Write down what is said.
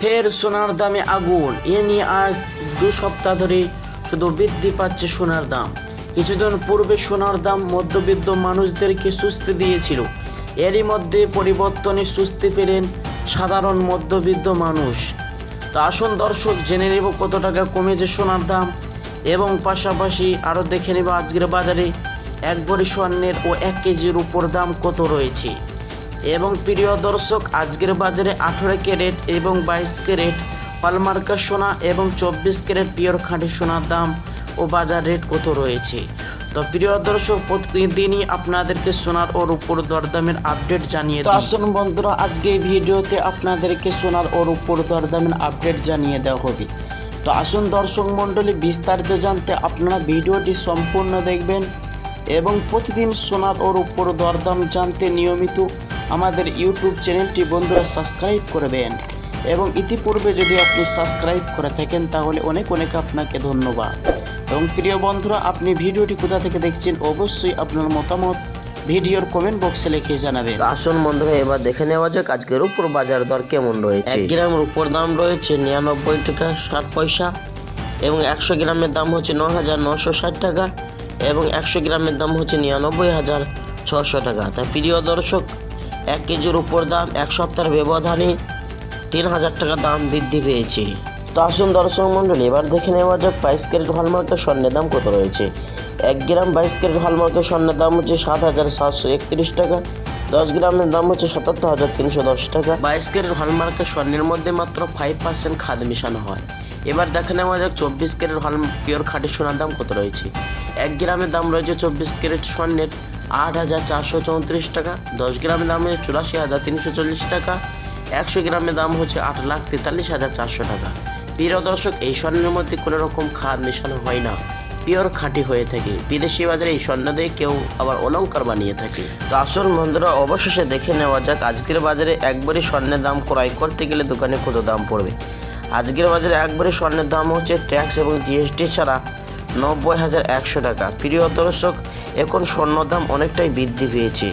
ফের সোনার দামে আগুন। এ নিয়ে আজ 2 সপ্তাহ ধরে শুধু বৃদ্ধি পাচ্ছে সোনার দাম। কিছুদিন পূর্বে সোনার দাম মধ্যবিত্ত মানুষদেরকে স্বস্তি দিয়েছিল, এরই মধ্যে পরিবর্তনে স্বস্তি পেলেন সাধারণ মধ্যবিত্ত মানুষ। তো আসুন দর্শক, জেনে নেব কত টাকা কমেছে সোনার দাম এবং পাশাপাশি আরও দেখে নেব আজকের বাজারে 1 ভরি স্বর্ণের ও 1 কেজির উপর দাম কত রয়েছে। এবং প্রিয় দর্শক, আজকের বাজারে 18 ক্যারেট এবং 22 ক্যারেট হলমার্কা সোনা এবং 24 ক্যারেট পিওর খাঁটি সোনার দাম ও বাজার রেট কত রয়েছে। তো প্রিয় দর্শক, প্রতিদিনই আপনাদেরকে সোনার ও রূপোর দরদামের আপডেট জানিয়ে দিই। তো আসুন বন্ধুরা, আজকে এই ভিডিওতে আপনাদেরকে সোনার ও রূপোর দরদামের আপডেট জানিয়ে দেওয়া হবে। তো আসুন দর্শক মণ্ডলী, বিস্তারিত জানতে আপনারা ভিডিওটি সম্পূর্ণ দেখবেন এবং প্রতিদিন সোনার ও রূপোর দরদাম জানতে নিয়মিত আমাদের ইউটিউব চ্যানেলটি বন্ধুরা সাবস্ক্রাইব করবেন। এবং ইতিপূর্বে যদি আপনি সাবস্ক্রাইব করে থাকেন তাহলে অনেক অনেক আপনাকে ধন্যবাদ। এবং প্রিয় বন্ধুরা, আপনি ভিডিওটি কোথা থেকে দেখছেন অবশ্যই আপনার মতামত ভিডিওর কমেন্ট বক্সে লিখে জানাবেন। আসুন বন্ধুরা, এবার দেখে নেওয়া যাক আজকের রূপোর বাজার দর কেমন রয়েছে। 1 গ্রাম রূপোর দাম রয়েছে 99 টাকা 60 পয়সা এবং 100 গ্রামের দাম হচ্ছে 9,960 টাকা এবং 100 গ্রামের দাম হচ্ছে 99,600 টাকা। তাই প্রিয় দর্শক, 1 কেজির উপর দাম 1 সপ্তাহের ব্যবধানে 3,000 টাকা দাম বৃদ্ধি পেয়েছে। তো আসুন দর্শক মণ্ডলী, এবার দেখে নেওয়া যাক 22 ক্যারেট হলমার্কের স্বর্ণের দাম কত রয়েছে। 1 গ্রাম 22 ক্যারেট হলমার্কের স্বর্ণের দাম হচ্ছে 7,731 টাকা, 10 গ্রামের দাম হচ্ছে 77,310 টাকা। 22 ক্যারেট হলমার্কের স্বর্ণের মধ্যে মাত্র 5% খাদ মেশানো হয়। এবার দেখে নেওয়া যাক 24 ক্যারেট পিওর খাঁটি সোনার দাম কত রয়েছে। 1 গ্রামের দাম রয়েছে 24 ক্যারেট স্বর্ণের 8,434 টাকা, 10 গ্রামের দাম হচ্ছে 84,340 টাকা, 100 গ্রামের দাম হচ্ছে 8,43,400 টাকা। প্রিয় দর্শক, এই স্বর্ণের মধ্যে কোনো রকম খাদ মেশানো হয় না, পিওর খাঁটি হয়ে থাকে। বিদেশি বাজারে এই স্বর্ণ দিয়ে কেউ আবার অলংকার বানিয়ে থাকে। তো আসল বন্ধুরা, অবশেষে দেখে নেওয়া যাক আজকের বাজারে 1 ভরি স্বর্ণের দাম ক্রয় করতে গেলে দোকানে কত দাম পড়বে। আজকের বাজারে 1 ভরি স্বর্ণের দাম হচ্ছে ট্যাক্স এবং জিএসটি ছাড়া 90,100 টাকা। প্রিয় দর্শক, এখন স্বর্ণ দাম অনেকটাই বৃদ্ধি পেয়েছে।